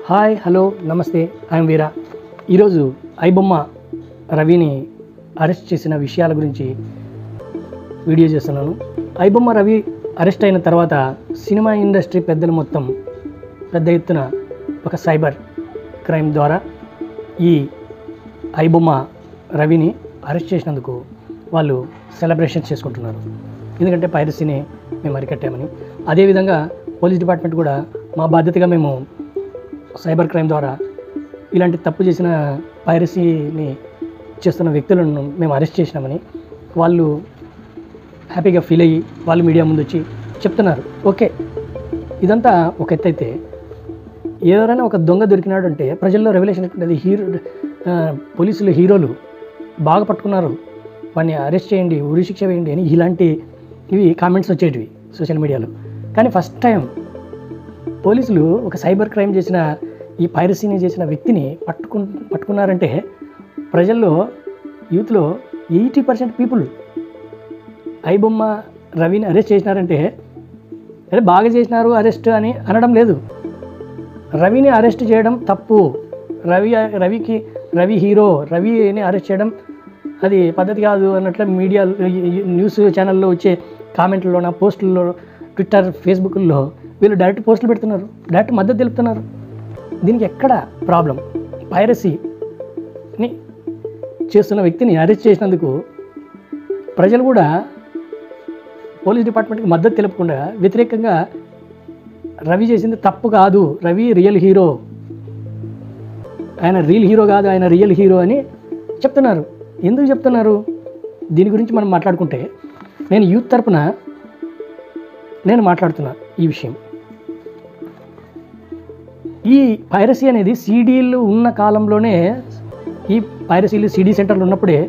Hi, hello, నమస్తే. I'm వీరా. ఈరోజు ఐబొమ్మ రవిని అరెస్ట్ చేసిన విషయాల గురించి వీడియో చేస్తున్నాను. ఐబొమ్మ రవి అరెస్ట్ అయిన తర్వాత సినిమా ఇండస్ట్రీ పెద్దలు మొత్తం పెద్ద ఎత్తున ఒక సైబర్ క్రైమ్ ద్వారా ఈ ఐబొమ్మ రవిని అరెస్ట్ చేసినందుకు వాళ్ళు సెలబ్రేషన్ చేసుకుంటున్నారు. ఎందుకంటే పైరసీని మేము అరికట్టామని. అదేవిధంగా పోలీస్ డిపార్ట్మెంట్ కూడా మా బాధ్యతగా మేము సైబర్ క్రైమ్ ద్వారా ఇలాంటి తప్పు చేసిన పైరసీని చేస్తున్న వ్యక్తులను మేము అరెస్ట్ చేసినామని వాళ్ళు హ్యాపీగా ఫీల్ అయ్యి వాళ్ళు మీడియా ముందు వచ్చి చెప్తున్నారు. ఓకే, ఇదంతా ఒక ఎత్తు అయితే, ఎవరైనా ఒక దొంగ దొరికినాడు అంటే ప్రజల్లో రెవల్యూషన్ ఉంటుంది. పోలీసులు హీరోలు బాగా పట్టుకున్నారు, వాడిని అరెస్ట్ చేయండి, ఉరి శిక్ష వేయండి అని ఇవి కామెంట్స్ వచ్చేటివి సోషల్ మీడియాలో. కానీ ఫస్ట్ టైం పోలీసులు ఒక సైబర్ క్రైమ్ చేసిన ఈ పైరసీని చేసిన వ్యక్తిని పట్టుకున్నారంటే ప్రజల్లో యూత్లో 80% పీపుల్ ఐబొమ్మ రవిని అరెస్ట్ చేసినారంటే అరే బాగా చేసినారు అరెస్ట్ అని అనడం లేదు. రవిని అరెస్ట్ చేయడం తప్పు. రవి హీరో, రవిని అరెస్ట్ చేయడం అది పద్ధతి కాదు అన్నట్లు మీడియా న్యూస్ ఛానల్లో వచ్చే కామెంట్లలోన పోస్టుల్లో ట్విట్టర్ ఫేస్బుక్లో వీళ్ళు డైరెక్ట్ పోస్టులు పెడుతున్నారు, డైరెక్ట్ మద్దతు తెలుపుతున్నారు. దీనికి ఎక్కడ ప్రాబ్లం? పైరసీని చేస్తున్న వ్యక్తిని అరెస్ట్ చేసినందుకు ప్రజలు కూడా పోలీస్ డిపార్ట్మెంట్కి మద్దతు తెలుపకుండా వ్యతిరేకంగా రవి చేసింది తప్పు కాదు, రవి రియల్ హీరో, ఆయన రియల్ హీరో కాదు, ఆయన రియల్ హీరో అని చెప్తున్నారు. ఎందుకు చెప్తున్నారు? దీని గురించి మనం మాట్లాడుకుంటే నేను యూత్ తరపున నేను మాట్లాడుతున్నా ఈ విషయం. ఈ పైరసీ అనేది సీడీలు ఉన్న కాలంలోనే, ఈ పైరసీలు సీడీ సెంటర్లు ఉన్నప్పుడే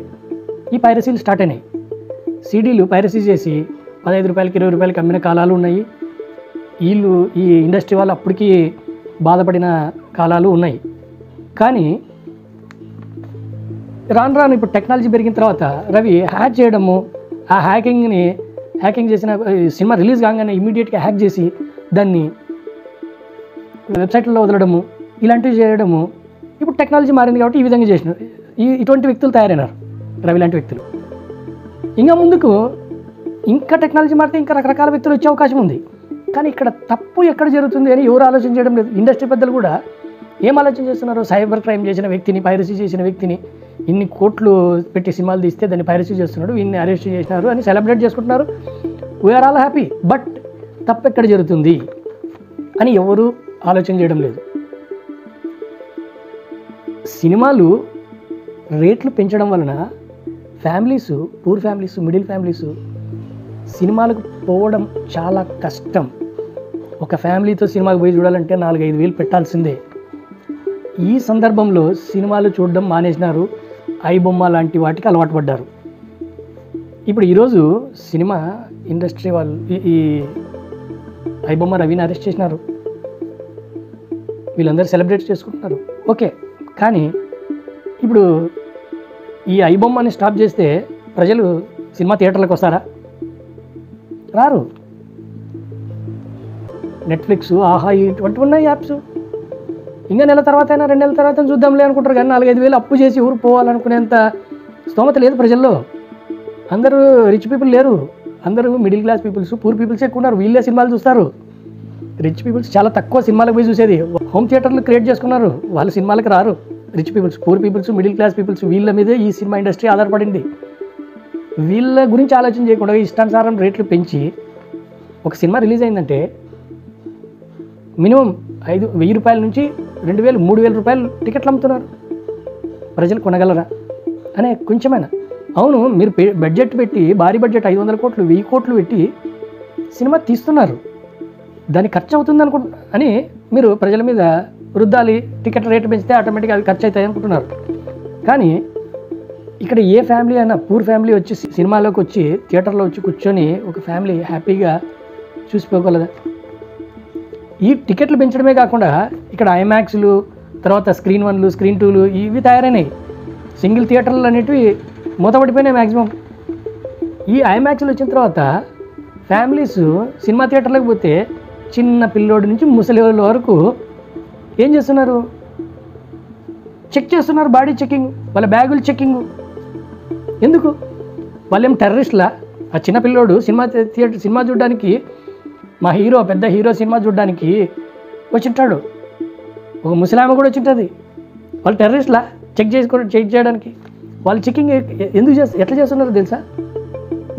ఈ పైరసీలు స్టార్ట్ అయినాయి. సీడీలు పైరసీ చేసి 15 రూపాయలకి 20 రూపాయలకి అమ్మిన కాలాలు ఉన్నాయి. ఈ ఇండస్ట్రీ వాళ్ళు అప్పటికి బాధపడిన కాలాలు ఉన్నాయి. కానీ రాను ఇప్పుడు టెక్నాలజీ పెరిగిన తర్వాత రవి హ్యాక్ చేయడము, ఆ హ్యాకింగ్ చేసిన సినిమా రిలీజ్ కాగానే ఇమీడియట్గా హ్యాక్ చేసి దాన్ని వెబ్సైట్లలో వదలడము, ఇలాంటివి చేయడము. ఇప్పుడు టెక్నాలజీ మారింది కాబట్టి ఈ విధంగా చేసినారు. ఇటువంటి వ్యక్తులు తయారైనారు, రవి లాంటి వ్యక్తులు. ఇంకా ముందుకు ఇంకా టెక్నాలజీ మారితే ఇంకా రకరకాల వ్యక్తులు వచ్చే అవకాశం ఉంది. కానీ ఇక్కడ తప్పు ఎక్కడ జరుగుతుంది అని ఎవరు ఆలోచన చేయడం లేదు. ఇండస్ట్రీ పెద్దలు కూడా ఏం ఆలోచన చేస్తున్నారు? సైబర్ క్రైమ్ చేసిన వ్యక్తిని, పైరసీ చేసిన వ్యక్తిని ఇన్ని కోట్లు పెట్టి సినిమాలు తీస్తే దాన్ని పైరసీ చేస్తున్నాడు, ఇన్ని అరెస్ట్ చేసినారు అని సెలబ్రేట్ చేసుకుంటున్నారు. We are all happy. బట్ తప్పు ఎక్కడ జరుగుతుంది అని ఎవరు ఆలోచన చేయడం లేదు. సినిమాలు రేట్లు పెంచడం వలన families, poor families, middle families సినిమాలకు పోవడం చాలా కష్టం. ఒక ఫ్యామిలీతో సినిమాకి పోయి చూడాలంటే 4-5 వేలు పెట్టాల్సిందే. ఈ సందర్భంలో సినిమాలు చూడడం మానేసినారు, ఐబొమ్మ లాంటి వాటికి అలవాటు పడ్డారు. ఇప్పుడు ఈరోజు సినిమా ఇండస్ట్రీ వాళ్ళు ఈ ఐబొమ్మ రవిని అరెస్ట్ చేసినారు, వీళ్ళందరూ సెలబ్రేట్ చేసుకుంటున్నారు. ఓకే, కానీ ఇప్పుడు ఈ ఐబొమ్మని స్టాప్ చేస్తే ప్రజలు సినిమా థియేటర్లకు వస్తారా? రారు. నెట్ఫ్లిక్స్, ఆహా ఇటువంటివి ఉన్నాయి యాప్స్. ఇంకా నెల తర్వాత అయినా 2 నెలల తర్వాత చూద్దాంలే అనుకుంటారు. కానీ 4-5 వేలు అప్పు చేసి ఊరు పోవాలనుకునేంత స్తోమత లేదు ప్రజల్లో. అందరూ రిచ్ పీపుల్ లేరు, అందరూ middle class peoples, poor peoples ఎక్కువ ఉన్నారు. వీళ్ళే సినిమాలు చూస్తారు. రిచ్ పీపుల్స్ చాలా తక్కువ సినిమాలకు పోయి చూసేది. హోమ్ థియేటర్లు క్రియేట్ చేసుకున్నారు, వాళ్ళు సినిమాలకు రారు. Rich peoples, poor peoples, middle class peoples, వీళ్ళ మీదే ఈ సినిమా ఇండస్ట్రీ ఆధారపడింది. వీళ్ళ గురించి ఆలోచన చేయకుండా ఇష్టానుసారం రేట్లు పెంచి ఒక సినిమా రిలీజ్ అయిందంటే మినిమం 1000 రూపాయల నుంచి 2000, 3000 రూపాయలు టికెట్లు అమ్ముతున్నారు. ప్రజలు కొనగలరా అనే కొంచెమైనా. అవును, మీరు బడ్జెట్ పెట్టి, భారీ బడ్జెట్ 500 కోట్లు 1000 కోట్లు పెట్టి సినిమా తీస్తున్నారు, దానికి ఖర్చు అవుతుంది అని మీరు ప్రజల మీద రుద్దాలి. టికెట్ రేటు పెంచితే ఆటోమేటిక్గా అవి ఖర్చు అవుతాయి అనుకుంటున్నారు. కానీ ఇక్కడ ఏ ఫ్యామిలీ అయినా, పూర్ ఫ్యామిలీ వచ్చి సినిమాలోకి వచ్చి థియేటర్లో వచ్చి కూర్చొని ఒక ఫ్యామిలీ హ్యాపీగా చూసిపోగలదా? ఈ టికెట్లు పెంచడమే కాకుండా ఇక్కడ ఐమాక్స్లు, తర్వాత స్క్రీన్ 1లు, స్క్రీన్ 2లు ఇవి తయారైనాయి. సింగిల్ థియేటర్లు అనేటివి మూతపడిపోయినాయి మ్యాక్సిమం. ఈ ఐమాక్స్లు వచ్చిన తర్వాత ఫ్యామిలీస్ సినిమా థియేటర్లకు పోతే చిన్న పిల్లోడి నుంచి ముసలి వాళ్ళ వరకు ఏం చేస్తున్నారు? చెక్ చేస్తున్నారు, బాడీ చెకింగ్, వాళ్ళ బ్యాగులు చెకింగ్. ఎందుకు? వాళ్ళేం టెర్రరిస్ట్లా? ఆ చిన్న పిల్లోడు సినిమా చూడడానికి, మా హీరో పెద్ద హీరో సినిమా చూడడానికి వచ్చింటాడు, ఒక ముసలామె కూడా వచ్చింటుంది. వాళ్ళు టెర్రరిస్ట్లా? చెక్ చేయడానికి వాళ్ళు చెకింగ్ ఎందుకు ఎట్లా చేస్తున్నారో తెలుసా?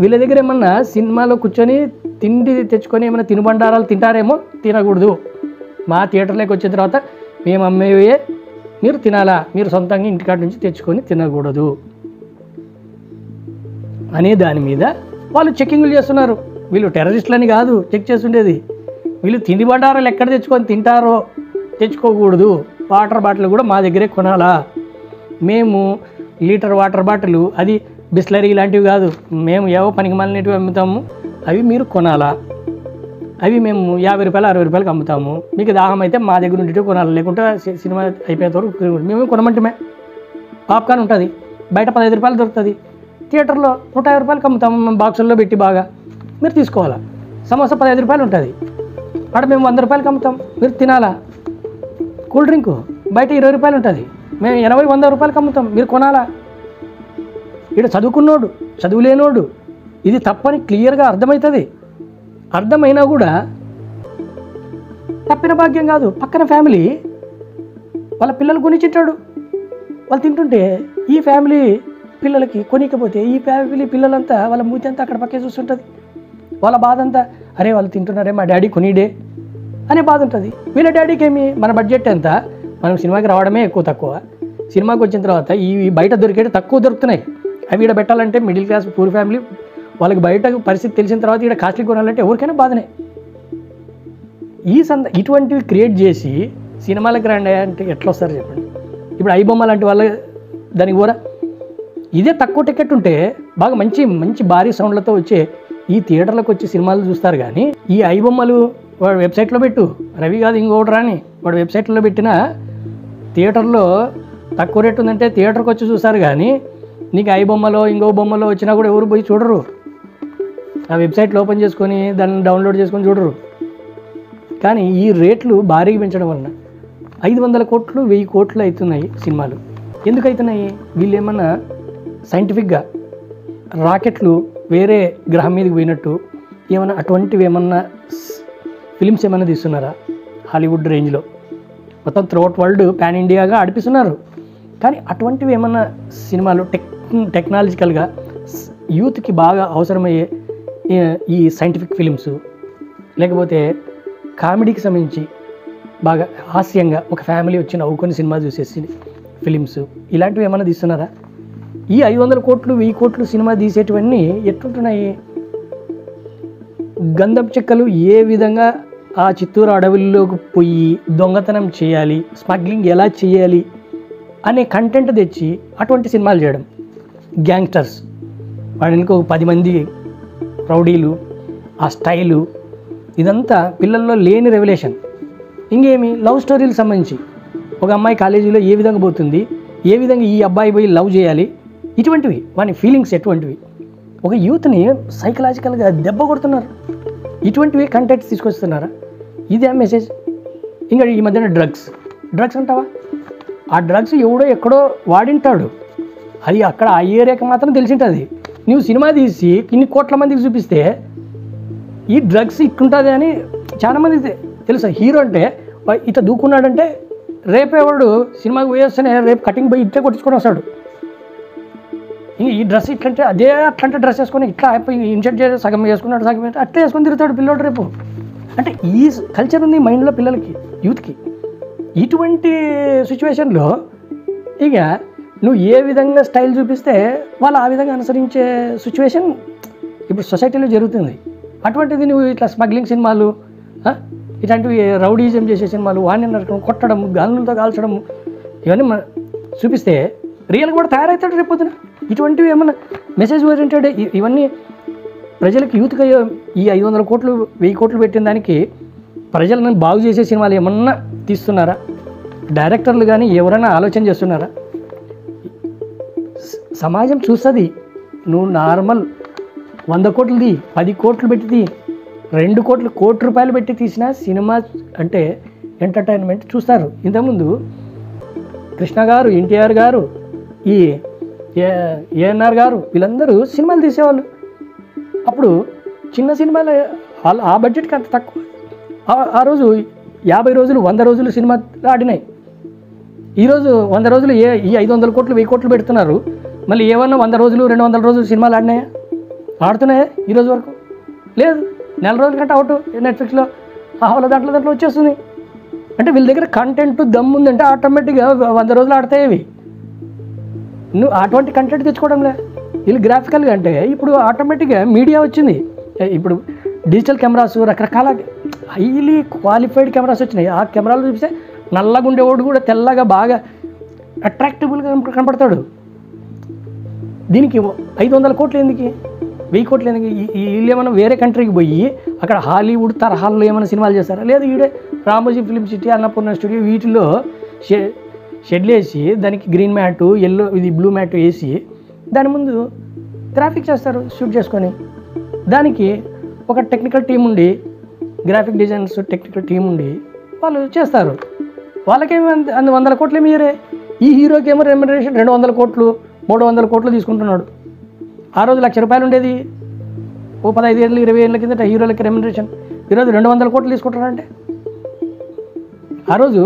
వీళ్ళ దగ్గర ఏమన్నా సినిమాలో కూర్చొని తిండి తెచ్చుకొని ఏమైనా తినుబండారాలు తింటారేమో, తినకూడదు. మా థియేటర్లోకి వచ్చిన తర్వాత మేము అమ్మేవే మీరు తినాలా, మీరు సొంతంగా ఇంటికాడ నుంచి తెచ్చుకొని తినకూడదు అనే దాని మీద వాళ్ళు చెకింగ్లు చేస్తున్నారు. వీళ్ళు టెర్రరిస్టులని కాదు చెక్ చేస్తుండేది, వీళ్ళు తిండి బండారాలు ఎక్కడ తెచ్చుకొని తింటారో తెచ్చుకోకూడదు. వాటర్ బాటిల్ కూడా మా దగ్గరే కొనాలా, మేము లీటర్ వాటర్ బాటిల్ అది బిస్లరీ ఇలాంటివి కాదు, మేము ఏవో పనికి మాలినవి అమ్ముతాము, అవి మీరు కొనాలా, అవి మేము 50 రూపాయలు 60 రూపాయలకి అమ్ముతాము, మీకు దాహం అయితే మా దగ్గర ఉండి కొనాలి, లేకుంటే సినిమా అయిపోయేంత వరకు మేము కొనమంటమే. పాప్కార్న్ ఉంటుంది బయట 15 రూపాయలు దొరుకుతుంది, థియేటర్లో 150 రూపాయలకి అమ్ముతాము మేము బాక్సుల్లో పెట్టి, బాగా మీరు తీసుకోవాలా. సమోసా 15 రూపాయలు ఉంటుంది, అక్కడ మేము 100 రూపాయలకి అమ్ముతాం, మీరు తినాలా. కూల్ డ్రింకు బయట 20 రూపాయలు ఉంటుంది, మేము 80-100 రూపాయలకి అమ్ముతాం, మీరు కొనాలా. ఇక్కడ చదువుకున్నోడు చదువులేనోడు ఇది తప్పని క్లియర్గా అర్థమవుతుంది. అర్థమైనా కూడా తప్పిన భాగ్యం కాదు. పక్కన ఫ్యామిలీ వాళ్ళ పిల్లలు కొనిచ్చింటాడు, వాళ్ళు తింటుంటే ఈ ఫ్యామిలీ పిల్లలకి కొనికపోతే ఈ ఫ్యామిలీ పిల్లలంతా వాళ్ళ మూతి అంతా అక్కడ పక్కే చూస్తుంటుంది. వాళ్ళ బాధ అంతా, అరే వాళ్ళు తింటున్నారే మా డాడీ కొనిడే అనే బాధ ఉంటుంది. వీళ్ళ డాడీకి ఏమి, మన బడ్జెట్ ఎంత, మనం సినిమాకి రావడమే తక్కువ, సినిమాకి వచ్చిన తర్వాత ఈ బయట దొరికేవి తక్కువ దొరుకుతున్నాయి, అవి ఇక్కడ పెట్టాలంటే మిడిల్ క్లాస్ పూర్ ఫ్యామిలీ వాళ్ళకి బయట పరిస్థితి తెలిసిన తర్వాత ఇక్కడ కాస్ట్లీ కొనాలంటే ఎవరికైనా బాధనే. ఇటువంటివి క్రియేట్ చేసి సినిమాలకు రండి అంటే ఎట్లా వస్తారు చెప్పండి. ఇప్పుడు ఐబొమ్మ లాంటి వాళ్ళ దానికి పోరా, ఇదే తక్కువ టికెట్ ఉంటే బాగా మంచి మంచి భారీ సౌండ్లతో వచ్చే ఈ థియేటర్లకు వచ్చి సినిమాలు చూస్తారు. కానీ ఈ ఐబొమ్మలు వాడు వెబ్సైట్లో పెట్టు, రవి కాదు ఇంకొకటి రాని, వాడు వెబ్సైట్లో పెట్టిన థియేటర్లో తక్కువ రేటు ఉందంటే థియేటర్కి వచ్చి చూస్తారు. కానీ నీకు ఐబొమ్మలో ఇంకో బొమ్మలో వచ్చినా కూడా ఎవరు పోయి చూడరు. ఆ వెబ్సైట్లు ఓపెన్ చేసుకొని దాన్ని డౌన్లోడ్ చేసుకొని చూడరు. కానీ ఈ రేట్లు భారీగా పెంచడం వలన 500 కోట్లు 1000 కోట్లు అవుతున్నాయి సినిమాలు. ఎందుకు అవుతున్నాయి? వీళ్ళు ఏమన్నా సైంటిఫిక్గా రాకెట్లు వేరే గ్రహం మీదకి పోయినట్టు ఏమన్నా అటువంటివి ఏమన్నా ఫిలిమ్స్ ఏమైనా తీస్తున్నారా? హాలీవుడ్ రేంజ్లో మొత్తం త్రూఅవుట్ వరల్డ్ పాన్ ఇండియాగా ఆడిపిస్తున్నారు. కానీ అటువంటివి ఏమన్నా సినిమాలు టెక్నాలజికల్గా యూత్కి బాగా అవసరమయ్యే ఈ సైంటిఫిక్ ఫిలిమ్స్, లేకపోతే కామెడీకి సంబంధించి బాగా హాస్యంగా ఒక ఫ్యామిలీ వచ్చి నవ్వుకొని సినిమా చూసేసి ఫిలిమ్స్ ఇలాంటివి ఏమైనా తీస్తున్నారా? ఈ 500 కోట్లు 1000 కోట్లు సినిమా తీసేటివన్నీ ఎట్లుంటున్నాయి? గంధం చెక్కలు ఏ విధంగా ఆ చిత్తూరు అడవుల్లోకి పోయి దొంగతనం చేయాలి, స్మగ్లింగ్ ఎలా చేయాలి అనే కంటెంట్ తెచ్చి అటువంటి సినిమాలు చేయడం. గ్యాంగ్స్టర్స్ వాడి ఇంకో 10 మంది రౌడీలు, ఆ స్టైలు, ఇదంతా పిల్లల్లో లేని రెవల్యూషన్. ఇంకేమి లవ్ స్టోరీలకు సంబంధించి ఒక అమ్మాయి కాలేజీలో ఏ విధంగా పోతుంది, ఏ విధంగా ఈ అబ్బాయి పోయి లవ్ చేయాలి, ఇటువంటివి వాని ఫీలింగ్స్ ఎటువంటివి ఒక యూత్ని సైకలాజికల్గా దెబ్బ కొడుతున్నారు. ఇటువంటివి కంటెంట్స్ తీసుకొస్తున్నారా? ఇదే మెసేజ్. ఇంకా ఈ మధ్యన డ్రగ్స్ అంటావా? ఆ డ్రగ్స్ ఎవడో ఎక్కడో వాడింటాడు, అది అక్కడ ఆ ఏరియాకి మాత్రం తెలిసింటుంది. నువ్వు సినిమా తీసి ఇన్ని కోట్ల మందికి చూపిస్తే ఈ డ్రగ్స్ ఇట్టుంటుంది అని చాలామంది తెలుసా. హీరో అంటే ఇట్లా దూకున్నాడంటే రేపేవాడు సినిమాకి పోయేస్తేనే రేపు కటింగ్ పోయి ఇట్టే కొట్టించుకొని వస్తాడు. ఈ డ్రెస్ ఇట్లంటే అదే అట్లంటే డ్రెస్ వేసుకొని ఇట్లా అయిపోయి ఇన్షర్ట్ చేసి సగం వేసుకున్నాడు, సగం అట్లా వేసుకొని తిరుగుతాడు పిల్లోడు రేపు. అంటే ఈ కల్చర్ ఉంది మైండ్లో పిల్లలకి, యూత్కి. ఇటువంటి సిచ్యువేషన్లో ఇక నువ్వు ఏ విధంగా స్టైల్ చూపిస్తే వాళ్ళు ఆ విధంగా అనుసరించే సిచ్యువేషన్ ఇప్పుడు సొసైటీలో జరుగుతుంది. అటువంటిది నువ్వు ఇట్లా స్మగ్లింగ్ సినిమాలు, ఇట్లాంటివి రౌడీజం చేసే సినిమాలు, వాడిని నరకడం, కొట్టడం, గన్నులతో కాల్చడం, ఇవన్నీ చూపిస్తే రియల్గా కూడా తయారవుతాడు రేపు పొద్దున. ఇటువంటివి ఏమన్నా మెసేజ్ ఓరియంటెడ్ ఇవన్నీ ప్రజలకు యూత్గా ఈ 500 కోట్లు 1000 కోట్లు పెట్టిన దానికి ప్రజలను బాగు చేసే సినిమాలు ఏమన్నా తీస్తున్నారా? డైరెక్టర్లు కానీ ఎవరైనా ఆలోచన చేస్తున్నారా? సమాజం చూస్తుంది. నువ్వు నార్మల్ 100 కోట్లుది 10 కోట్లు పెట్టిది 2 కోటి రూపాయలు పెట్టి తీసిన సినిమా అంటే ఎంటర్టైన్మెంట్ చూస్తారు. ఇంతకుముందు కృష్ణ గారు, ఎన్టీఆర్ గారు, ఈ ఏఎన్ఆర్ గారు వీళ్ళందరూ సినిమాలు తీసేవాళ్ళు. అప్పుడు చిన్న సినిమాలు ఆ బడ్జెట్కి అంత తక్కువ. ఆ రోజు 50 రోజులు 100 రోజులు సినిమా ఆడినాయి. ఈరోజు 100 రోజులు ఈ 500 కోట్లు 1000 కోట్లు పెడుతున్నారు. మళ్ళీ ఏమన్నా 100 రోజులు 200 రోజులు సినిమాలు ఆడినాయా? ఆడుతున్నాయా ఈరోజు వరకు? లేదు. నెల రోజుల కంటే అవుట్ నెట్ఫ్లిక్స్లో ఆహోలో దాంట్లో వచ్చేస్తుంది. అంటే వీళ్ళ దగ్గర కంటెంట్ దమ్ము ఉందంటే ఆటోమేటిక్గా 100 రోజులు ఆడతాయి అవి. నువ్వు అటువంటి కంటెంట్ తెచ్చుకోవడంలే. వీళ్ళు గ్రాఫికల్గా అంటే ఇప్పుడు ఆటోమేటిక్గా మీడియా వచ్చింది. ఇప్పుడు డిజిటల్ కెమెరాస్, రకరకాల హైలీ క్వాలిఫైడ్ కెమెరాస్ వచ్చినాయి. ఆ కెమెరాలు చూపిస్తే నల్లగా ఉండేవాడు కూడా తెల్లగా బాగా అట్రాక్టిబుల్గా కనపడతాడు. దీనికి 500 కోట్లు ఎందుకు, 1000 కోట్లు ఎందుకు? వీళ్ళు ఏమైనా వేరే కంట్రీకి పోయి అక్కడ హాలీవుడ్ తరహాల్లో ఏమైనా సినిమాలు చేస్తారా? లేదు, ఈడే Ramoji film city, Annapurna studio వీటిల్లో షెడ్లు వేసి దానికి గ్రీన్ మ్యాటు, బ్లూ మ్యాటు వేసి దాని ముందు గ్రాఫిక్ చేస్తారు షూట్ చేసుకొని. దానికి ఒక టెక్నికల్ టీం ఉండి, గ్రాఫిక్ డిజైనర్స్ టెక్నికల్ టీం ఉండి వాళ్ళు చేస్తారు. వాళ్ళకేమో 100 కోట్లు మీరే. ఈ హీరోకి ఏమో రెమ్యునరేషన్ 200 కోట్లు 300 కోట్లు తీసుకుంటున్నాడు. ఆ రోజు ₹1,00,000 ఉండేది. ఓ 15 ఏళ్ళు 20 ఏళ్ళ కిందట హీరోలకి రెమ్యునరేషన్. ఈరోజు 200 కోట్లు తీసుకుంటున్నారంటే ఆ రోజు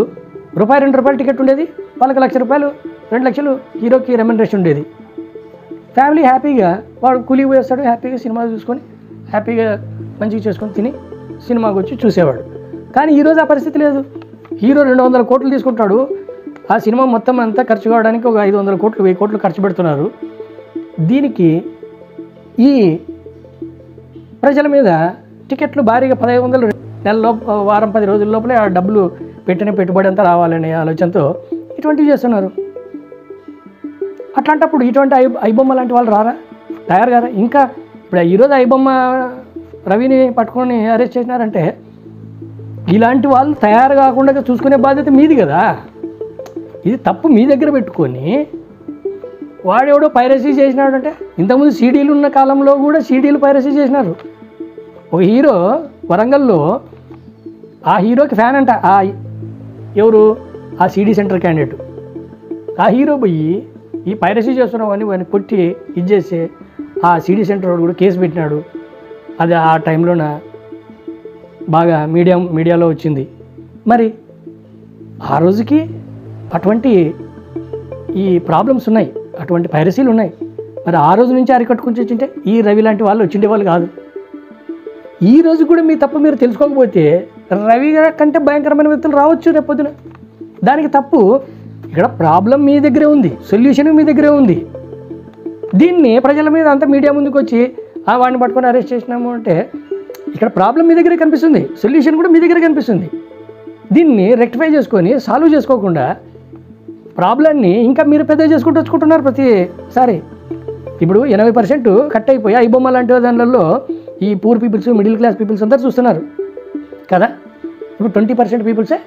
₹2 టికెట్ ఉండేది, వాళ్ళకి ₹1,00,000 2 లక్షలు హీరోకి రెమ్యునరేషన్ ఉండేది. ఫ్యామిలీ హ్యాపీగా వాడు కూలికి పోయేస్తాడు, హ్యాపీగా సినిమా చూసుకొని హ్యాపీగా మంచిగా చేసుకొని తిని సినిమాకి వచ్చి చూసేవాడు. కానీ ఈరోజు ఆ పరిస్థితి లేదు. హీరో 200 కోట్లు తీసుకుంటాడు. ఆ సినిమా మొత్తం అంతా ఖర్చు కావడానికి ఒక 500 కోట్లు 1000 కోట్లు ఖర్చు పెడుతున్నారు. దీనికి ఈ ప్రజల మీద టికెట్లు భారీగా 1500 నెలలో వారం 10 రోజుల లోపలే ఆ డబ్బులు పెట్టిన పెట్టుబడి అంతా రావాలనే ఆలోచనతో ఇటువంటివి చేస్తున్నారు. అట్లాంటప్పుడు ఇటువంటి ఐబొమ్మ లాంటి వాళ్ళు తయారు కారా? ఇంకా ఇప్పుడు ఈరోజు ఐబొమ్మ రవిని పట్టుకొని అరెస్ట్ చేసినారంటే ఇలాంటి వాళ్ళు తయారు కాకుండా చూసుకునే బాధ్యత మీది కదా. ఇది తప్పు మీ దగ్గర పెట్టుకొని వాడెవడో పైరసీ చేసినాడంటే, ఇంతకుముందు సీడీలు ఉన్న కాలంలో కూడా సీడీలు పైరసీ చేసినారు. ఒక హీరో వరంగల్లో ఆ హీరోకి ఫ్యాన్ అంట, ఎవరు ఆ సీడీ సెంటర్ క్యాండిడేట్. ఆ హీరో పోయి ఈ పైరసీ చేస్తున్నామని వాడిని కొట్టి ఇచ్చేసి ఆ సీడీ సెంటర్ వాడు కూడా కేసు పెట్టినాడు. అది ఆ టైంలోన బాగా మీడియాలో వచ్చింది. మరి ఆ రోజుకి అటువంటి ఈ ప్రాబ్లమ్స్ ఉన్నాయి, అటువంటి పైరసీలు ఉన్నాయి. మరి ఆ రోజు నుంచి అరికట్టుకుని వచ్చింటే ఈ రవి లాంటి వాళ్ళు వచ్చిండే వాళ్ళు కాదు. ఈ రోజు కూడా మీ తప్పు మీరు తెలుసుకోకపోతే రవి కంటే భయంకరమైన వ్యక్తులు రావచ్చు రేపొద్దున. దానికి తప్పు ఇక్కడ ప్రాబ్లం మీ దగ్గరే ఉంది, సొల్యూషన్ మీ దగ్గరే ఉంది. దీన్ని ప్రజల మీద అంతా మీడియా ముందుకు వచ్చి వాడిని పట్టుకొని అరెస్ట్ చేసినాము అంటే ఇక్కడ ప్రాబ్లం మీ దగ్గరే కనిపిస్తుంది, సొల్యూషన్ కూడా మీ దగ్గరే కనిపిస్తుంది. దీన్ని రెక్టిఫై చేసుకొని సాల్వ్ చేసుకోకుండా ప్రాబ్లమ్ని ఇంకా మీరు పెద్ద చేసుకుంటూ వచ్చుకుంటున్నారు ప్రతిసారి. ఇప్పుడు 80% కట్ అయిపోయి ఐబొమ్మ లాంటి దానిలో ఈ poor peoples, middle class peoples అందరూ చూస్తున్నారు కదా. ఇప్పుడు 20% పీపుల్సే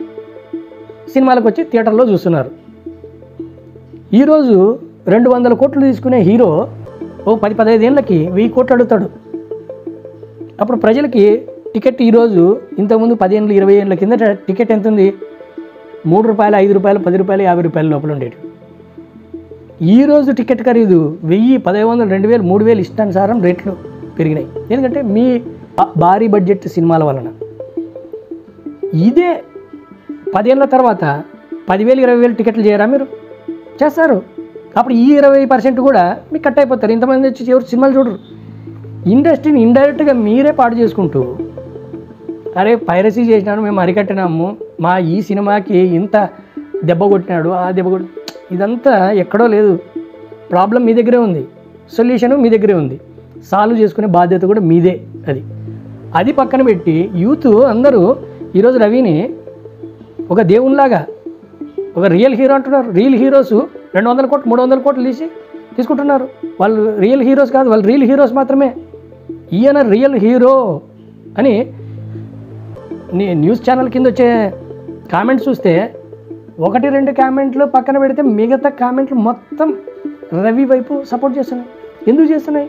సినిమాలకు వచ్చి థియేటర్లో చూస్తున్నారు. ఈరోజు 200 కోట్లు తీసుకునే హీరో ఓ 10-15 ఏళ్ళకి 1000 కోట్లు అడుగుతాడు. అప్పుడు ప్రజలకి టికెట్ ఈరోజు ఇంతకుముందు 10 ఏళ్ళు 20 ఏళ్ళ కిందట టికెట్ ఎంత ఉంది? ₹3, ₹5, ₹10, ₹50 లోపల ఉండేది. ఈరోజు టికెట్ ఖరీదు 1000, 1500, 2000, 3000 ఇష్టానుసారం రేట్లు పెరిగినాయి. ఎందుకంటే మీ భారీ బడ్జెట్ సినిమాల వలన. ఇదే 10 ఏళ్ళ తర్వాత 10,000, 20,000 టికెట్లు చేయరా? మీరు చేస్తారు. అప్పుడు ఈ 20% కూడా మీకు కట్ అయిపోతారు. ఇంతమంది వచ్చి ఎవరు సినిమాలు చూడరు. ఇండస్ట్రీని ఇండైరెక్ట్గా మీరే పాడు చేసుకుంటూ, అరే పైరసీ చేసినాడు, మేము అరికట్టినాము, మా ఈ సినిమాకి ఇంత దెబ్బ కొట్టినాడు, ఆ దెబ్బ కొట్టి, ఇదంతా ఎక్కడో లేదు. ప్రాబ్లం మీ దగ్గరే ఉంది, సొల్యూషన్ మీ దగ్గరే ఉంది, సాల్వ్ చేసుకునే బాధ్యత కూడా మీదే. అది పక్కన పెట్టి యూత్ అందరూ ఈరోజు రవిని ఒక దేవునిలాగా, ఒక రియల్ హీరో అంటున్నారు. రియల్ హీరోస్ 200 కోట్లు 300 కోట్లు తీసుకుంటున్నారు. వాళ్ళు రియల్ హీరోస్ కాదు, వాళ్ళు రియల్ హీరోస్ మాత్రమే. ఈయన రియల్ హీరో అని న్యూస్ ఛానల్ కింద వచ్చే కామెంట్స్ చూస్తే 1-2 కామెంట్లు పక్కన పెడితే మిగతా కామెంట్లు మొత్తం రవి వైపు సపోర్ట్ చేస్తున్నాయి. ఎందుకు చేస్తున్నాయి?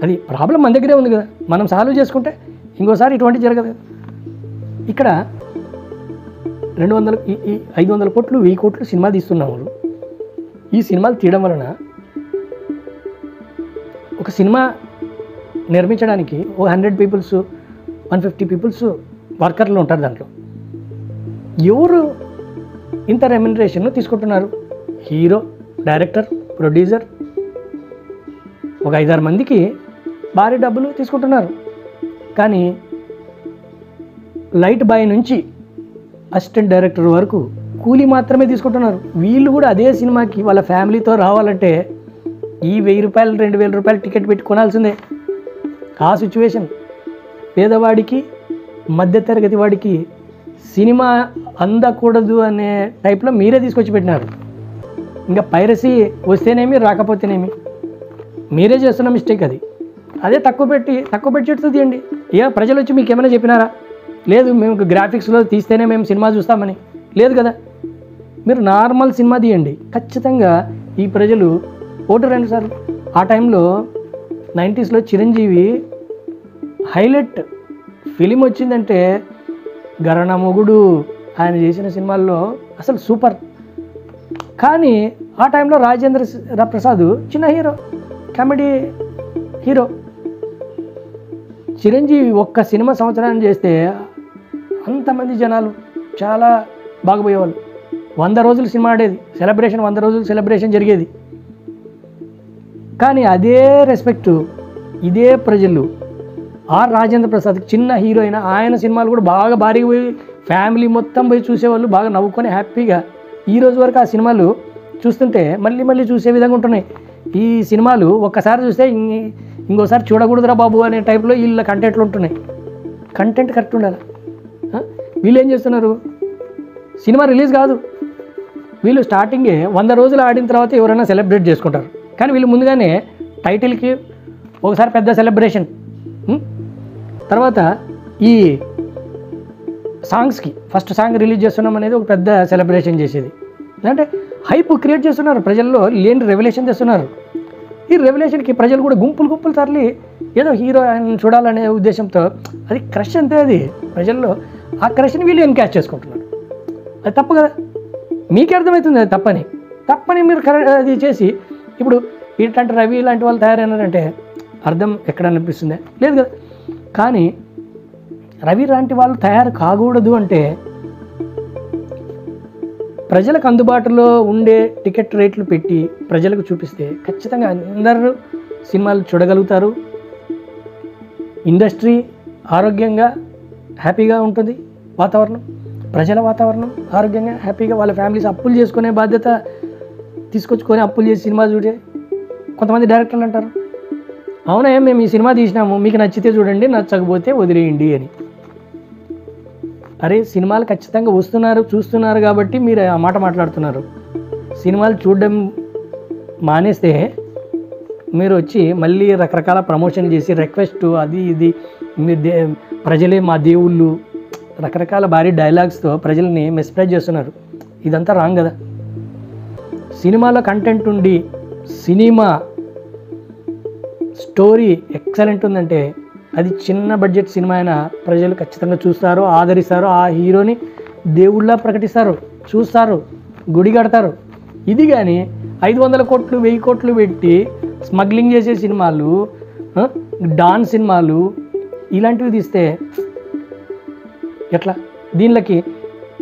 అది ప్రాబ్లం మన దగ్గరే ఉంది కదా, మనం సాల్వ్ చేసుకుంటే ఇంకోసారి ఇటువంటి జరగదు. ఇక్కడ 200 ఈ 500 కోట్లు 1000 కోట్లు సినిమా తీస్తున్నాము. ఈ సినిమాలు తీయడం వలన ఒక సినిమా నిర్మించడానికి 100 పీపుల్స్ 150 పీపుల్స్ వర్కర్లు ఉంటారు. దాంట్లో ఎవరు ఇంత రెమ్యునరేషన్ తీసుకుంటున్నారు? హీరో, డైరెక్టర్, ప్రొడ్యూసర్, ఒక 5-6 మందికి భారీ డబ్బులు తీసుకుంటున్నారు. కానీ లైట్ బాయ్ నుంచి అసిస్టెంట్ డైరెక్టర్ వరకు కూలీ మాత్రమే తీసుకుంటున్నారు. వీళ్ళు కూడా అదే సినిమాకి వాళ్ళ ఫ్యామిలీతో రావాలంటే ఈ 1000 రూపాయలు 2000 రూపాయలు టికెట్ పెట్టి కొనాల్సిందే. ఆ సిచ్యువేషన్ పేదవాడికి, మధ్యతరగతి వాడికి సినిమా అందకూడదు అనే టైప్లో మీరే తీసుకొచ్చి పెట్టినారు. ఇంకా పైరసీ వస్తేనేమి రాకపోతేనేమి మీరే చేస్తున్న మిస్టేక్ అది. అదే తక్కువ బడ్జెట్తో తీయండి. ప్రజలు వచ్చి మీకు ఏమైనా చెప్పినారా? లేదు, మేము గ్రాఫిక్స్లో తీస్తేనే మేము సినిమా చూస్తామని లేదు కదా. మీరు నార్మల్ సినిమా తీయండి, ఖచ్చితంగా ఈ ప్రజలు 1-2 సార్లు. ఆ టైంలో 90స్లో చిరంజీవి హైలైట్ ఫిలిం వచ్చిందంటే గరణ మొగుడు ఆయన చేసిన సినిమాల్లో అసలు సూపర్. కానీ ఆ టైంలో రాజేంద్ర ప్రసాద్ చిన్న హీరో, కామెడీ హీరో. చిరంజీవి ఒక్క సినిమా సంవత్సరాన్ని చేస్తే అంతమంది జనాలు చాలా బాగుపోయేవాళ్ళు. 100 రోజులు సినిమా ఆడేది, సెలబ్రేషన్ 100 రోజులు సెలబ్రేషన్ జరిగేది. కానీ అదే రెస్పెక్టు ఇదే ప్రజలు రాజేంద్ర ప్రసాద్ చిన్న హీరో అయినా ఆయన సినిమాలు కూడా బాగా భారీగా పోయి ఫ్యామిలీ మొత్తం పోయి చూసేవాళ్ళు, బాగా నవ్వుకొని హ్యాపీగా. ఈ రోజు వరకు ఆ సినిమాలు చూస్తుంటే మళ్ళీ చూసే విధంగా ఉంటున్నాయి. ఈ సినిమాలు ఒక్కసారి చూస్తే ఇంకోసారి చూడకూడదురా బాబు అనే టైప్లో వీళ్ళ కంటెంట్లు ఉంటున్నాయి. కంటెంట్ కరెక్ట్ ఉండాలి. వీళ్ళు ఏం చేస్తున్నారు? సినిమా రిలీజ్ కాదు, వీళ్ళు స్టార్టింగే 100 రోజులు ఆడిన తర్వాత ఎవరైనా సెలబ్రేట్ చేసుకుంటారు. కానీ వీళ్ళు ముందుగానే టైటిల్కి ఒకసారి పెద్ద సెలబ్రేషన్, తర్వాత ఈ సాంగ్స్కి ఫస్ట్ సాంగ్ రిలీజ్ చేస్తున్నాం అనేది ఒక పెద్ద సెలబ్రేషన్ చేసేది. అంటే హైప్ క్రియేట్ చేస్తున్నారు, ప్రజల్లో లేని రెవల్యూషన్ తెస్తున్నారు. ఈ రెవల్యూషన్కి ప్రజలు కూడా గుంపులు తరలి ఏదో హీరో ఆయన చూడాలనే ఉద్దేశంతో అది క్రష్ అంతే. అది ప్రజల్లో ఆ క్రష్ని వీళ్ళు ఎన్కాష్ చేసుకుంటున్నారు. అది తప్పు కదా. మీకే అర్థమవుతుంది అది తప్పని మీరు అది చేసి ఇప్పుడు ఇట్లాంటి రవి లాంటి వాళ్ళు తయారైనారంటే అర్థం ఎక్కడ అనిపిస్తుందే? లేదు కదా. కానీ రవి లాంటి వాళ్ళు తయారు కాకూడదు అంటే ప్రజలకు అందుబాటులో ఉండే టికెట్ రేట్లు పెట్టి ప్రజలకు చూపిస్తే ఖచ్చితంగా అందరూ సినిమాలు చూడగలుగుతారు. ఇండస్ట్రీ ఆరోగ్యంగా హ్యాపీగా ఉంటుంది. ప్రజల వాతావరణం ఆరోగ్యంగా హ్యాపీగా, వాళ్ళ ఫ్యామిలీస్ అప్పులు చేసుకునే బాధ్యత తీసుకొచ్చుకొని అప్పులు చేసి సినిమా చూడే కొంతమంది డైరెక్టర్లు అంటారు, అవునా మేము ఈ సినిమా తీసినాము, మీకు నచ్చితే చూడండి, నచ్చకపోతే వదిలేయండి అని. అరే సినిమాలు ఖచ్చితంగా చూస్తున్నారు కాబట్టి మీరు ఆ మాట మాట్లాడుతున్నారు. సినిమాలు చూడడం మానేస్తే మీరు వచ్చి మళ్ళీ రకరకాల ప్రమోషన్ చేసి రిక్వెస్ట్ అది ఇది మీరు ప్రజలే మా దేవుళ్ళు రకరకాల భారీ డైలాగ్స్తో ప్రజల్ని మెస్ప్రైజ్ చేస్తున్నారు. ఇదంతా రాంగ్ కదా. సినిమాలో కంటెంట్ ఉండి సినిమా స్టోరీ ఎక్సలెంట్ ఉందంటే అది చిన్న బడ్జెట్ సినిమా అయినా ప్రజలు ఖచ్చితంగా చూస్తారు, ఆదరిస్తారు, ఆ హీరోని దేవుళ్ళ ప్రకటిస్తారు, చూస్తారు, గుడి కడతారు. ఇది కానీ 500 కోట్లు 1000 కోట్లు పెట్టి స్మగ్లింగ్ చేసే సినిమాలు, డాన్స్ సినిమాలు ఇలాంటివి తీస్తే ఎట్లా? దీనికి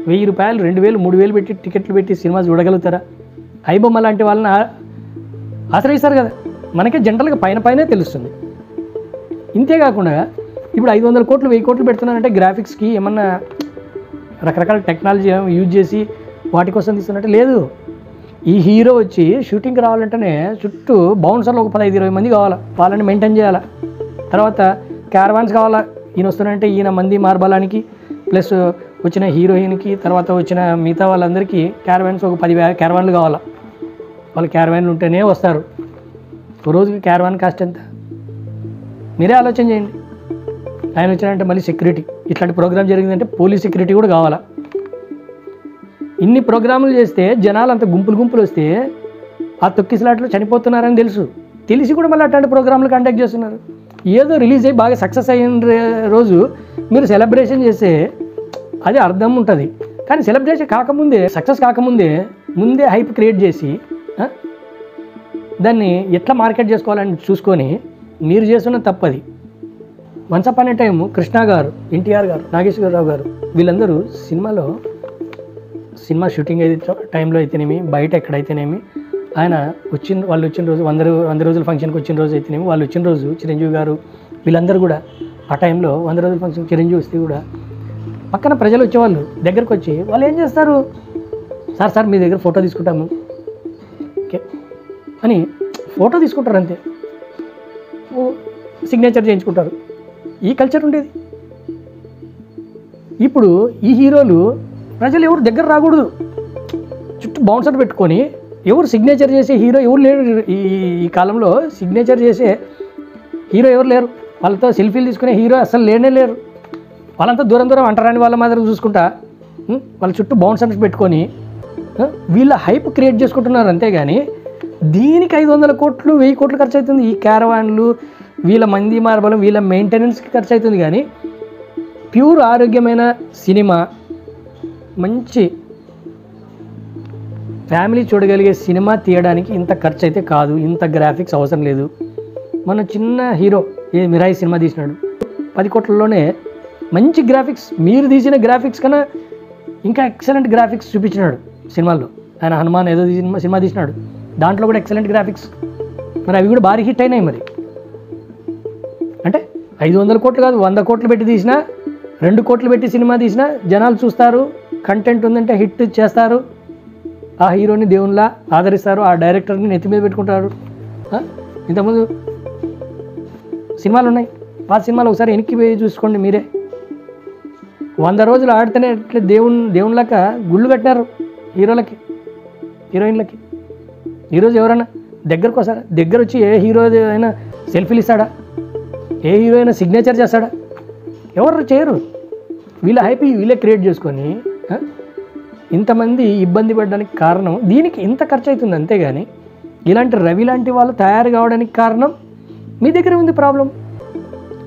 1000 రూపాయలు 2000 3000 పెట్టి టికెట్లు పెట్టి సినిమా చూడగలుగుతారా? ఐబొమ్మ లాంటి వాళ్ళని ఆశ్రయిస్తారు కదా. మనకే జనరల్గా పైనే తెలుస్తుంది. ఇంతేకాకుండా ఇప్పుడు 500 కోట్లు 1000 కోట్లు పెడుతున్నారంటే గ్రాఫిక్స్కి ఏమన్నా రకరకాల టెక్నాలజీ యూజ్ చేసి వాటి కోసం తీస్తున్నట్టు లేదు. ఈ హీరో వచ్చి షూటింగ్కి రావాలంటేనే చుట్టూ బౌన్సర్లు ఒక 15-20 మంది కావాలా, వాళ్ళని మెయింటైన్ చేయాలా. తర్వాత క్యారవాన్స్ కావాలా, ఈయన వస్తున్నారంటే ఈయన మంది మార్బలానికి ప్లస్ వచ్చిన హీరోయిన్కి తర్వాత వచ్చిన మిగతా వాళ్ళందరికీ క్యారవాన్స్ ఒక 10 క్యారవాన్లు కావాలా. వాళ్ళు క్యారవాన్లు ఉంటేనే వస్తారు. రోజుకి క్యారవాన్ కాస్ట్ ఎంత మీరే ఆలోచన చేయండి. ఆయన వచ్చినారంటే మళ్ళీ సెక్యూరిటీ, ఇట్లాంటి ప్రోగ్రామ్ జరిగిందంటే పోలీస్ సెక్యూరిటీ కూడా కావాలా. ఇన్ని ప్రోగ్రాములు చేస్తే జనాలు అంత గుంపులు వస్తే ఆ తొక్కిసలాట్లో చనిపోతున్నారని తెలిసి కూడా మళ్ళీ అట్లాంటి ప్రోగ్రాంలు కండక్ట్ చేస్తున్నారు. ఏదో రిలీజ్ అయ్యి బాగా సక్సెస్ అయిన రోజు మీరు సెలబ్రేషన్ చేస్తే అది అర్థం ఉంటుంది. కానీ సెలబ్రేషన్ కాకముందే, సక్సెస్ కాకముందే ముందే హైప్ క్రియేట్ చేసి దాన్ని ఎట్లా మార్కెట్ చేసుకోవాలని చూసుకొని మీరు చేస్తున్న తప్పది. వన్స్ అపాన్ ఏ టైం కృష్ణ గారు, ఎన్టీఆర్ గారు, నాగేశ్వరరావు గారు వీళ్ళందరూ సినిమా షూటింగ్ అయితే టైంలో అయితేనేమి, బయట ఎక్కడైతేనేమి వాళ్ళు వచ్చిన రోజు 100 రోజుల ఫంక్షన్కి వచ్చిన రోజు అయితేనేమి, వాళ్ళు వచ్చిన రోజు చిరంజీవి గారు వీళ్ళందరూ కూడా ఆ టైంలో 100 రోజుల ఫంక్షన్ చిరంజీవి వస్తే కూడా పక్కన ప్రజలు వచ్చేవాళ్ళు దగ్గరకు వచ్చి వాళ్ళు ఏం చేస్తారు, సార్ మీ దగ్గర ఫోటో తీసుకుంటాము ఓకే అని ఫోటో తీసుకుంటారు, అంతే సిగ్నేచర్ చేయించుకుంటారు. ఈ కల్చర్ ఉండేది. ఇప్పుడు ఈ హీరోలు ప్రజలు ఎవరు దగ్గర రాకూడదు, చుట్టూ బౌన్సర్ పెట్టుకొని ఎవరు సిగ్నేచర్ చేసే హీరో ఎవరు లేరు. ఈ కాలంలో సిగ్నేచర్ చేసే హీరో ఎవరు లేరు. వాళ్ళతో సెల్ఫీలు తీసుకునే హీరో అసలు లేరు. వాళ్ళంతా దూరం అంటరాని వాళ్ళ మాదిరి చూసుకుంటా వాళ్ళ చుట్టూ బౌన్సర్స్ పెట్టుకొని వీళ్ళ హైప్ క్రియేట్ చేసుకుంటున్నారు. అంతేగాని దీనికి 500 కోట్లు 1000 కోట్లు ఖర్చు అవుతుంది. ఈ క్యారవాన్లు, వీళ్ళ మంది మార్బలం, వీళ్ళ మెయింటెనెన్స్కి ఖర్చు అవుతుంది. కానీ ప్యూర్ ఆరోగ్యమైన సినిమా, మంచి ఫ్యామిలీ చూడగలిగే సినిమా తీయడానికి ఇంత ఖర్చు అయితే కాదు, ఇంత గ్రాఫిక్స్ అవసరం లేదు. మన చిన్న హీరో మిరాయి సినిమా తీసినాడు, 10 కోట్లలోనే మంచి గ్రాఫిక్స్, మీరు తీసిన గ్రాఫిక్స్ కన్నా ఇంకా ఎక్సలెంట్ గ్రాఫిక్స్ చూపించినాడు సినిమాల్లో. ఆయన హనుమాన్ ఏదో సినిమా తీసినాడు, దాంట్లో కూడా ఎక్సలెంట్ గ్రాఫిక్స్. మరి అవి కూడా భారీ హిట్ అయినాయి. మరి అంటే 500 కోట్లు కాదు, 100 కోట్లు పెట్టి తీసినా, 2 కోట్లు పెట్టి సినిమా తీసినా జనాలు చూస్తారు, కంటెంట్ ఉందంటే హిట్ చేస్తారు, ఆ హీరోని దేవునిలా ఆదరిస్తారు, ఆ డైరెక్టర్ని నెత్తి మీద పెట్టుకుంటారు. ఇంతకుముందు సినిమాలు ఉన్నాయి, ఆ సినిమాలు ఒకసారి వెనక్కి పోయి చూసుకోండి మీరే. 100 రోజులు ఆడితేనే ఇట్లా దేవునిలాగా గుళ్ళు కట్టినారు హీరోలకి, హీరోయిన్లకి. ఈరోజు ఎవరైనా దగ్గరకు వస్తారా? దగ్గర వచ్చి ఏ హీరో అయినా సెల్ఫీలు ఇస్తాడా? ఏ హీరో అయినా సిగ్నేచర్ చేస్తాడా? ఎవరు చేయరు. వీళ్ళ హైప్ వీళ్ళే క్రియేట్ చేసుకొని ఇంతమంది ఇబ్బంది పడడానికి కారణం దీనికి ఇంత ఖర్చు అవుతుంది. అంతేగాని ఇలాంటి రవి లాంటి వాళ్ళు తయారు కావడానికి కారణం మీ దగ్గరే ఉంది ప్రాబ్లం.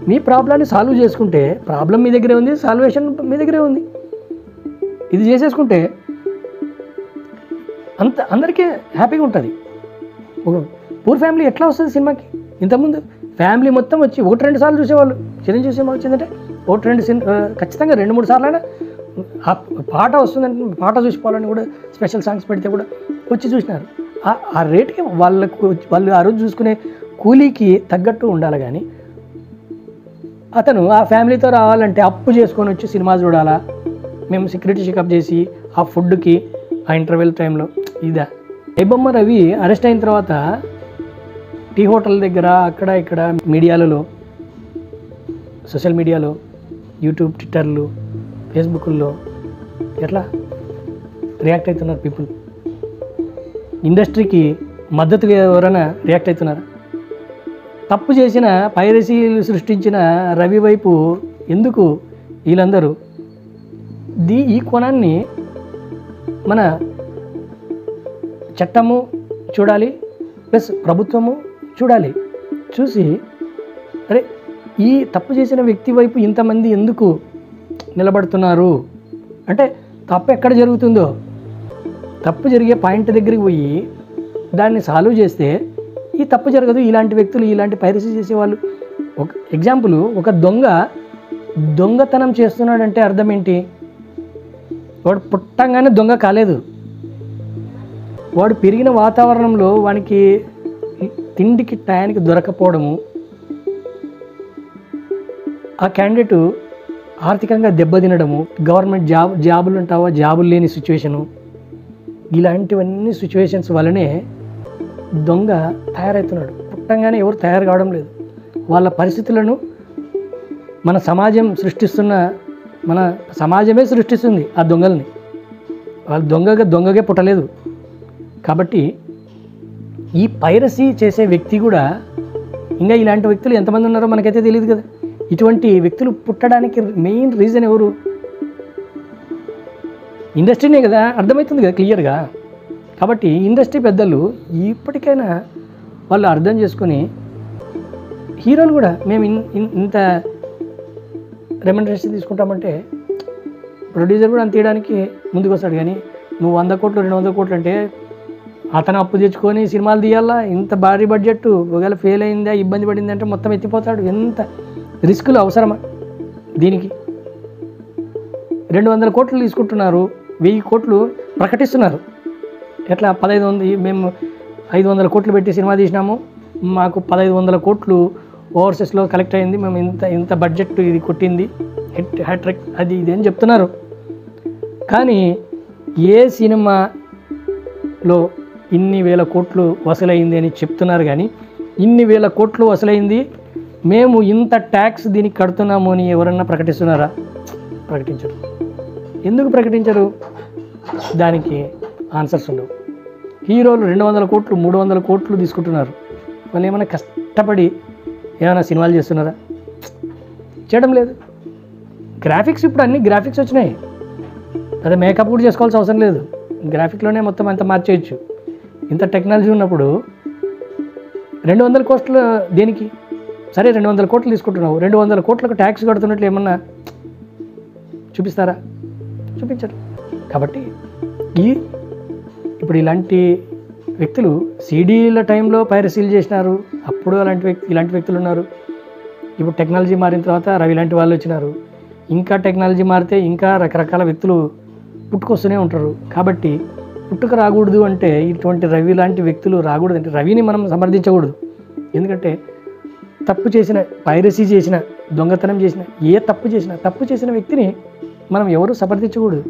మీ ప్రాబ్లాన్ని సాల్వ్ చేసుకుంటే ప్రాబ్లం మీ దగ్గరే ఉంది, సాల్వేషన్ మీ దగ్గరే ఉంది. ఇది చేసేసుకుంటే అందరికీ హ్యాపీగా ఉంటుంది. ఒక పూర్ ఫ్యామిలీ ఎట్లా వస్తుంది సినిమాకి? ఇంతకుముందు ఫ్యామిలీ మొత్తం వచ్చి 1-2 సార్లు చూసేవాళ్ళు. చిరంజీవి సినిమా వచ్చిందంటే 1-2 ఖచ్చితంగా 2-3 సార్లు అయినా ఆ పాట వస్తుందంటే పాట చూసిపోవాలని కూడా స్పెషల్ సాంగ్స్ పెడితే కూడా వచ్చి చూసినారు. ఆ రేట్కి వాళ్ళు ఆ రోజు చూసుకునే కూలీకి తగ్గట్టు ఉండాలి. కానీ అతను ఆ ఫ్యామిలీతో రావాలంటే అప్పు చేసుకొని వచ్చి సినిమా చూడాలా, మేము సెక్యూరిటీ చెకప్ చేసి ఆ ఫుడ్కి ఆ ఇంటర్వెల్ టైంలో ఇదా. ఐబొమ్మ రవి అరెస్ట్ అయిన తర్వాత టీ హోటల్ దగ్గర అక్కడ ఇక్కడ మీడియాలలో, సోషల్ మీడియాలో, యూట్యూబ్, ట్విట్టర్లు, ఫేస్బుక్లో ఎట్లా రియాక్ట్ అవుతున్నారు పీపుల్. ఇండస్ట్రీకి మద్దతుగా ఎవరైనా రియాక్ట్ అవుతున్నారా? తప్పు చేసిన, పైరసీలు సృష్టించిన రవి వైపు ఎందుకు వీళ్ళందరూ? ఈ కోణాన్ని మన చట్టము చూడాలి, ప్లస్ ప్రభుత్వము చూడాలి. చూసి అరే ఈ తప్పు చేసిన వ్యక్తి వైపు ఇంతమంది ఎందుకు నిలబడుతున్నారు అంటే తప్పు ఎక్కడ జరుగుతుందో, తప్పు జరిగే పాయింట్ దగ్గరికి పోయి దాన్ని సాల్వ్ చేస్తే ఈ తప్పు జరగదు. ఇలాంటి వ్యక్తులు, ఇలాంటి పైరసీ చేసేవాళ్ళు, ఒక ఎగ్జాంపుల్, ఒక దొంగతనం చేస్తున్నాడంటే అర్థం ఏంటి? వాడు పుట్టంగానే దొంగ కాలేదు. వాడు పెరిగిన వాతావరణంలో వానికి తిండికి టయానికి దొరకపోవడము, ఆ క్యాండిడేట్ ఆర్థికంగా దెబ్బతినడము, గవర్నమెంట్ జాబులు ఉంటావా జాబులు లేని సిచ్యువేషను, ఇలాంటివన్నీ సిచ్యువేషన్స్ వల్లనే దొంగ తయారవుతున్నాడు. పుట్టంగానే ఎవరు తయారు కావడం లేదు. వాళ్ళ పరిస్థితులను మన సమాజమే సృష్టిస్తుంది ఆ దొంగల్ని. వాళ్ళు దొంగగా పుట్టలేదు. కాబట్టి ఈ పైరసీ చేసే వ్యక్తి కూడా, ఇంకా ఇలాంటి వ్యక్తులు ఎంతమంది ఉన్నారో మనకైతే తెలియదు కదా. ఇటువంటి వ్యక్తులు పుట్టడానికి మెయిన్ రీజన్ ఎవరు? ఇండస్ట్రీనే కదా, అర్థమవుతుంది కదా క్లియర్గా. కాబట్టి ఇండస్ట్రీ పెద్దలు ఇప్పటికైనా వాళ్ళు అర్థం చేసుకొని హీరోలు కూడా మేము ఇంత రెమ్యునరేషన్ తీసుకుంటామంటే ప్రొడ్యూసర్ కూడా అంత తీయడానికి ముందుకు వస్తాడు. కానీ నువ్వు 100 కోట్లు 200 కోట్లు అంటే అతను అప్పు తెచ్చుకొని సినిమాలు తీయాలా, ఇంత భారీ బడ్జెట్, ఒకవేళ ఫెయిల్ అయిందా ఇబ్బంది పడింది అంటే మొత్తం ఎత్తిపోతాడు. ఎంత రిస్కులు అవసరమా దీనికి? 200 కోట్లు తీసుకుంటున్నారు, 1000 కోట్లు ప్రకటిస్తున్నారు. ఎట్లా 1500 మేము 500 కోట్లు పెట్టి సినిమా తీసినాము, మాకు 1500 కోట్లు ఓవర్సీస్లో కలెక్ట్ అయింది, మేము ఇంత బడ్జెట్ ఇది కొట్టింది, హ్యాట్రిక్ అది ఇది అని చెప్తున్నారు. కానీ ఏ సినిమాలో ఇన్ని వేల కోట్లు వసూలైంది అని చెప్తున్నారు. కానీ ఇన్ని వేల కోట్లు వసూలైంది, మేము ఇంత ట్యాక్స్ దీనికి కడుతున్నాము అని ఎవరన్నా ప్రకటిస్తున్నారా? ప్రకటించరు. ఎందుకు ప్రకటించరు? దానికి ఆన్సర్స్ ఉండవు. హీరోలు 200 కోట్లు 300 కోట్లు తీసుకుంటున్నారు. వాళ్ళు ఏమైనా కష్టపడి ఏమైనా సినిమాలు చేస్తున్నారా? చేయడం లేదు. గ్రాఫిక్స్ ఇప్పుడు అన్ని గ్రాఫిక్స్ వచ్చినాయి, అదే మేకప్ కూడా చేసుకోవాల్సిన అవసరం లేదు. గ్రాఫిక్లోనే మొత్తం అంతా మార్చేయచ్చు. ఇంత టెక్నాలజీ ఉన్నప్పుడు 200 కోట్లు దేనికి? సరే 200 కోట్లు తీసుకుంటున్నావు, 200 కోట్లకు ట్యాక్స్ కడుతున్నట్లు ఏమన్నా చూపిస్తారా? చూపించరు. కాబట్టి ఇప్పుడు ఇలాంటి వ్యక్తులు సీడీల టైంలో పైరసీలు చేసినారు, అప్పుడు ఇలాంటి వ్యక్తులు ఉన్నారు. ఇప్పుడు టెక్నాలజీ మారిన తర్వాత రవి లాంటి వాళ్ళు వచ్చినారు. ఇంకా టెక్నాలజీ మారితే ఇంకా రకరకాల వ్యక్తులు పుట్టుకొస్తూనే ఉంటారు. కాబట్టి పుట్టుక రాకూడదు అంటే ఇటువంటి రవి లాంటి వ్యక్తులు రాకూడదు అంటే రవిని మనం సమర్థించకూడదు. ఎందుకంటే తప్పు చేసిన, పైరసీ చేసిన, దొంగతనం చేసిన, తప్పు చేసిన వ్యక్తిని మనం ఎవరు సమర్థించకూడదు.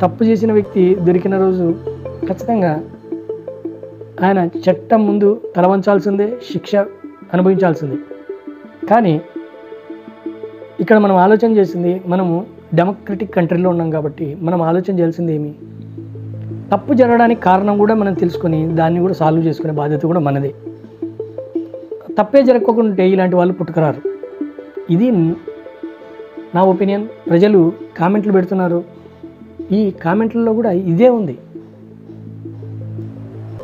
తప్పు చేసిన వ్యక్తి దొరికిన రోజు ఖచ్చితంగా ఆయన చట్టం ముందు తలవంచాల్సిందే, శిక్ష అనుభవించాల్సిందే. కానీ ఇక్కడ మనం ఆలోచన చేసింది, మనము డెమోక్రటిక్ కంట్రీలో ఉన్నాం కాబట్టి మనం ఆలోచన చేయాల్సింది ఏమి? తప్పు జరగడానికి కారణం కూడా మనం తెలుసుకొని దాన్ని కూడా సాల్వ్ చేసుకునే బాధ్యత కూడా మనదే. తప్పే జరగకుంటే ఇలాంటి వాళ్ళు పుట్టుకురారు. ఇది నా ఒపీనియన్. ప్రజలు కామెంట్లు పెడుతున్నారు, ఈ కామెంట్లలో కూడా ఇదే ఉంది.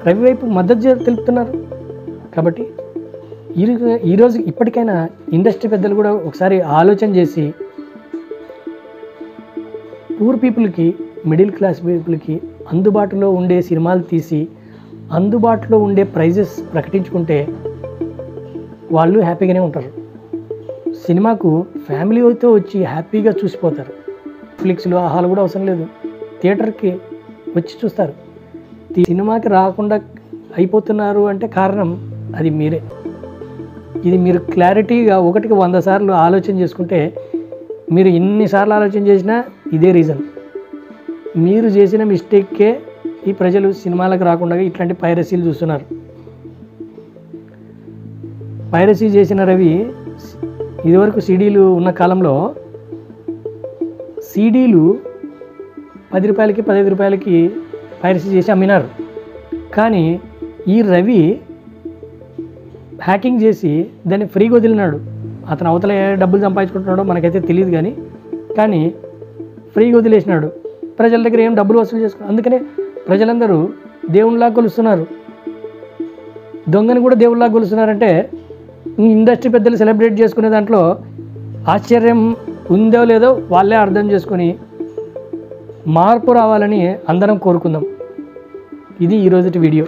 రవి వైపు మద్దతు తెలుపుతున్నారు. కాబట్టి ఈరోజు ఇప్పటికైనా ఇండస్ట్రీ పెద్దలు కూడా ఒకసారి ఆలోచన చేసి పూర్ పీపుల్కి, మిడిల్ క్లాస్ పీపుల్కి అందుబాటులో ఉండే సినిమాలు తీసి అందుబాటులో ఉండే ప్రైజెస్ ప్రకటించుకుంటే వాళ్ళు హ్యాపీగానే ఉంటారు. సినిమాకు ఫ్యామిలీతో వచ్చి హ్యాపీగా చూసిపోతారు. నెట్ఫ్లిక్స్లో హాల్ కూడా అవసరం లేదు, థియేటర్కి వచ్చి చూస్తారు. సినిమాకి రాకుండా అయిపోతున్నారు అంటే కారణం అది మీరే. ఇది మీరు క్లారిటీగా 1కి 100 సార్లు ఆలోచన చేసుకుంటే, మీరు ఎన్నిసార్లు ఆలోచన చేసినా ఇదే రీజన్. మీరు చేసిన మిస్టేక్కే ఈ ప్రజలు సినిమాలకు రాకుండా ఇట్లాంటి పైరసీలు చూస్తున్నారు. పైరసీ చేసిన రవి ఇదివరకు సీడీలు ఉన్న కాలంలో సీడీలు 10 రూపాయలకి 15 రూపాయలకి పైరసీ చేసి అమ్మినారు. కానీ ఈ రవి హ్యాకింగ్ చేసి దాన్ని ఫ్రీగా వదిలినాడు. అతను అవతల డబ్బులు సంపాదించుకుంటున్నాడో మనకైతే తెలియదు, కానీ ఫ్రీగా వదిలేసినాడు. ప్రజల దగ్గర ఏం డబ్బులు వసూలు చేసుకున్నారు. అందుకనే ప్రజలందరూ దేవుళ్ళలాగా కొలుస్తున్నారు. దొంగని కూడా దేవుళ్ళలాగా కొలుస్తున్నారంటే ఇండస్ట్రీ పెద్దలు సెలబ్రేట్ చేసుకునే దాంట్లో ఆశ్చర్యం ఉందో లేదో వాళ్ళే అర్థం చేసుకొని మార్పు రావాలని అందరం కోరుకుందాం. ఇది ఈరోజుటి వీడియో.